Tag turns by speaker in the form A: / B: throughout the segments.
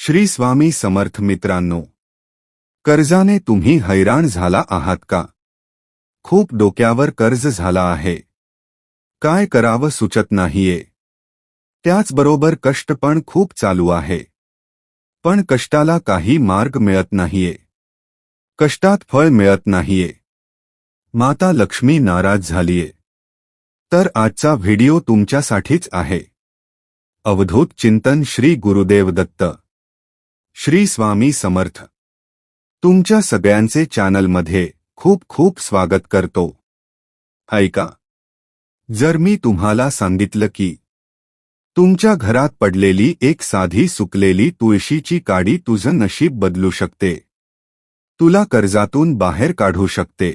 A: श्री स्वामी समर्थ मित्रांनो, कर्जाने तुम्ही हैराण झाला आहात का? खूप डोक्यावर कर्ज झाला आहे. काय करावं सुचत नाहीये. त्याचबरोबर कष्ट पण खूप चालू आहे. पण कष्टाला काही मार्ग मिळत नाहीये. कष्टात फळ मिळत नाहीये. माता लक्ष्मी नाराज झालीये. तर आजचा व्हिडिओ तुमच्यासाठीच आहे. अवधूत चिंतन श्री गुरुदेव दत्त. श्री स्वामी समर्थ. तुमच्या सगळ्यांचे चॅनलमध्ये खूप खूप स्वागत करतो. ऐका, जर मी तुम्हाला सांगितलं की तुमच्या घरात पडलेली एक साधी सुकलेली तुळशीची काडी तुझं नशीब बदलू शकते, तुला कर्जातून बाहेर काढू शकते,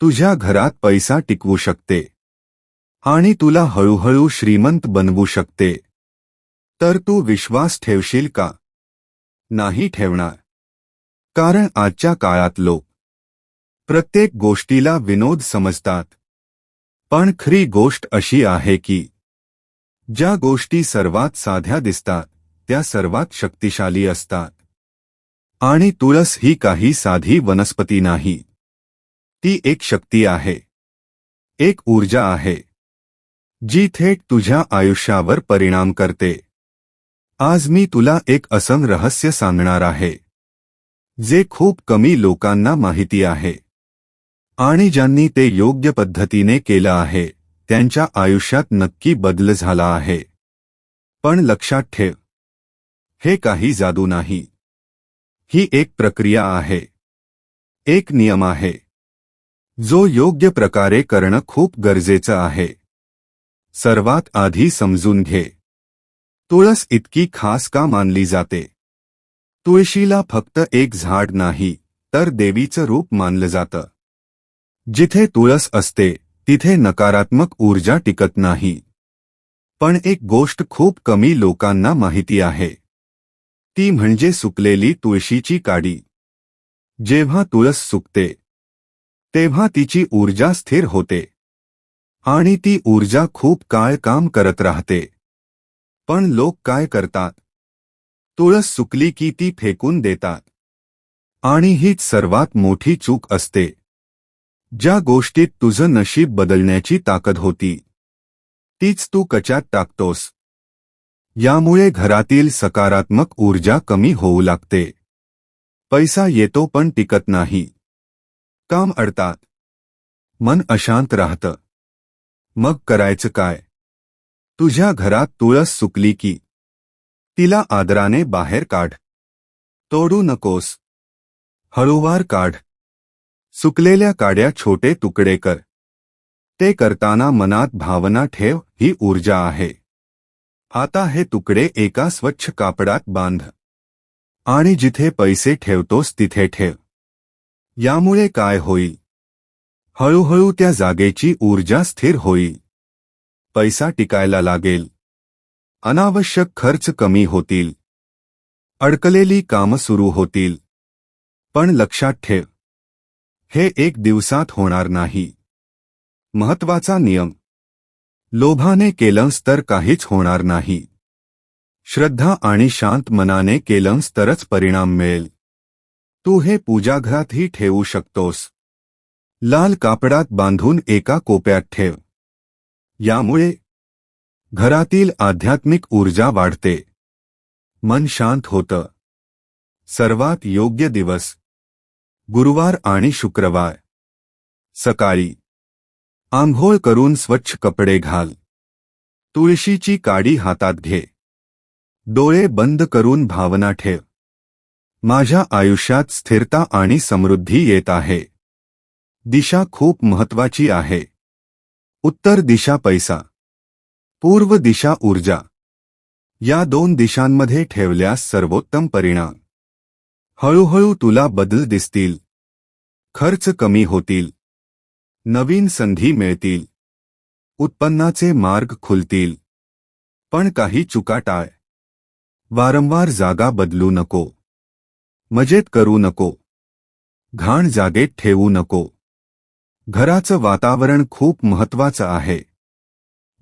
A: तुझ्या घरात पैसा टिकवू शकते आणि तुला हळूहळू श्रीमंत बनवू शकते, तर तू विश्वास ठेवशील का? नाही ठेवणार. कारण आजच्या काळात लोक प्रत्येक गोष्टीला विनोद समजतात. पण खरी गोष्ट अशी आहे की ज्या गोष्टी सर्वात साध्या दिसतात त्या सर्वात शक्तिशाली असतात. आणि तुळस ही काही साधी वनस्पती नाही. ती एक शक्ती आहे, एक ऊर्जा आहे, जी थेट तुझ्या आयुष्यावर परिणाम करते. आज मी तुला एक असं रहस्य सांगणार आहे जे खूप कमी लोकांना माहिती आहे, आणि ज्यांनी ते योग्य पद्धतीने केलं आहे त्यांच्या आयुष्यात नक्की बदल झाला आहे. पण लक्षात ठेव, हे काही जादू नाही. ही एक प्रक्रिया आहे, एक नियम आहे, जो योग्य प्रकारे करणं खूप गरजेचं आहे. सर्वात आधी समजून घे, तुळस इतकी खास का मानली जाते? तुळशीला फक्त एक झाड नाही तर देवीचं रूप मानलं जातं. जिथे तुळस असते तिथे नकारात्मक ऊर्जा टिकत नाही. पण एक गोष्ट खूप कमी लोकांना माहिती आहे, ती म्हणजे सुकलेली तुळशीची काडी. जेव्हा तुळस सुकते तेव्हा तिची ऊर्जा स्थिर होते आणि ती ऊर्जा खूप काळ काम करत राहते. पण लोक काय करतात? तुळस सुकली की ती फेकून देतात. आणि हीच सर्वात मोठी चूक असते. ज्या गोष्टीत तुझं नशीब बदलण्याची ताकद होती तीच तू कचात टाकतोस. यामुळे घरातील सकारात्मक ऊर्जा कमी होऊ लागते. पैसा येतो पण टिकत नाही. काम अडतात. मन अशांत राहतं. मग करायचं काय? तुझ्या घरात तुळस सुकली की तिला आदराने बाहेर काढ. तोडू नकोस. हळूवार काढ. सुकलेल्या काड्या छोटे तुकडे कर. ते करताना मनात भावना ठेव, ही ऊर्जा आहे. आता हे तुकडे एका स्वच्छ कापडात बांध आणि जिथे पैसे ठेवतोस तिथे ठेव. यामुळे काय होईल? हळूहळू त्या जागेची ऊर्जा स्थिर होईल. पैसा टिकायला लागेल. अनावश्यक खर्च कमी होतील. अडकलेली कामं सुरू होतील. पण लक्षात ठेव, हे एक दिवसात होणार नाही. महत्वाचा नियम, लोभाने केलंस तर काहीच होणार नाही. श्रद्धा आणि शांत मनाने केलंस तरच परिणाम मिळेल. तू हे पूजाघरातही ठेवू शकतोस. लाल कापडात बांधून एका कोपऱ्यात ठेव. यामुळे घरातील आध्यात्मिक ऊर्जा वाढते. मन शांत होतं. सर्वात योग्य दिवस गुरुवार आणि शुक्रवार. सकाळी आंघोळ करून स्वच्छ कपडे घाल. तुळशीची काडी हातात घे. डोळे बंद करून भावना ठेव, माझ्या आयुष्यात स्थिरता आणि समृद्धी येत आहे. दिशा खूप महत्वाची आहे. उत्तर दिशा पैसा, पूर्व दिशा ऊर्जा. या दोन दिशांमध्ये ठेवल्यास सर्वोत्तम परिणाम. हळूहळू तुला बदल दिसतील. खर्च कमी होतील. नवीन संधी मिळतील. उत्पन्नाचे मार्ग खुलतील. पण काही चुका टाळ. वारंवार जागा बदलू नको. मजेत करू नको. घाण जागेत ठेवू नको. घराचं वातावरण खूप महत्वाचं आहे.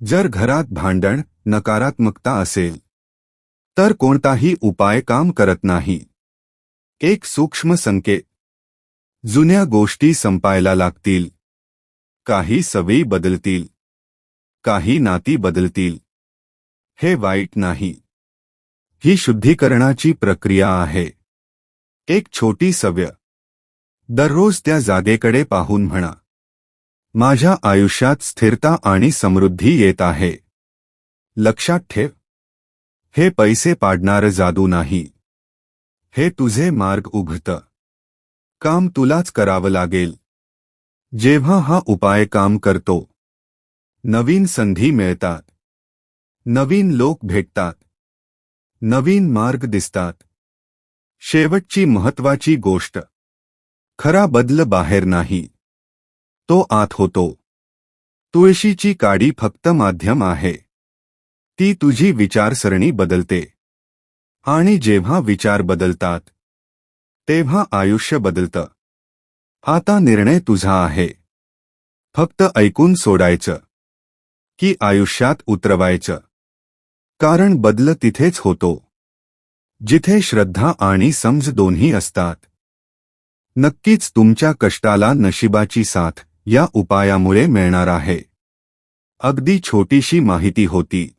A: जर घरात भांडण, नकारात्मकता असेल तर कोणताही उपाय काम करत नाही. एक सूक्ष्म संकेत. जुन्या गोष्टी संपायला लागतील. काही सवयी बदलतील. काही नाती बदलतील. हे वाईट नाही. ही शुद्धीकरणाची प्रक्रिया आहे. एक छोटी सवय. दररोज त्या जागेकडे पाहून म्हणा, माझ्या आयुष्यात स्थिरता आणि समृद्धी येत आहे. लक्षात ठेव, हे पैसे पाडणारं जादू नाही. हे तुझे मार्ग उघडतं. काम तुलाच करावं लागेल. जेव्हा हा उपाय काम करतो, नवीन संधी मिळतात. नवीन लोक भेटतात. नवीन मार्ग दिसतात. शेवटची महत्वाची गोष्ट. खरा बदल बाहेर नाही, तो आत होतो. तुळशीची काडी फक्त माध्यम आहे. ती तुझी विचारसरणी बदलते. आणि जेव्हा विचार बदलतात, तेव्हा आयुष्य बदलतं. आता निर्णय तुझा आहे. फक्त ऐकून सोडायचं की आयुष्यात उतरवायचं. कारण बदल तिथेच होतो, जिथे श्रद्धा आणि समज दोन्ही असतात. नक्कीच तुमच्या कष्टाला नशिबाची साथ या उपायामुळे मिळणार आहे. अगदी छोटीशी माहिती होती.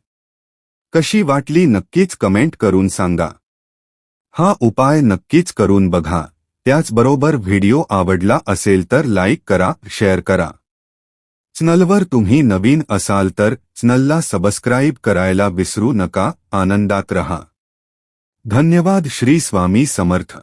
A: कशी वाटली नक्कीच कमेंट करून सांगा. हा उपाय नक्कीच करून बघा. त्याचबरोबर व्हिडिओ आवडला असेल तर लाईक करा, शेअर करा. चॅनलवर तुम्ही नवीन असाल तर चॅनलला सबस्क्राईब करायला विसरू नका. आनंदात रहा. धन्यवाद. श्री स्वामी समर्थ.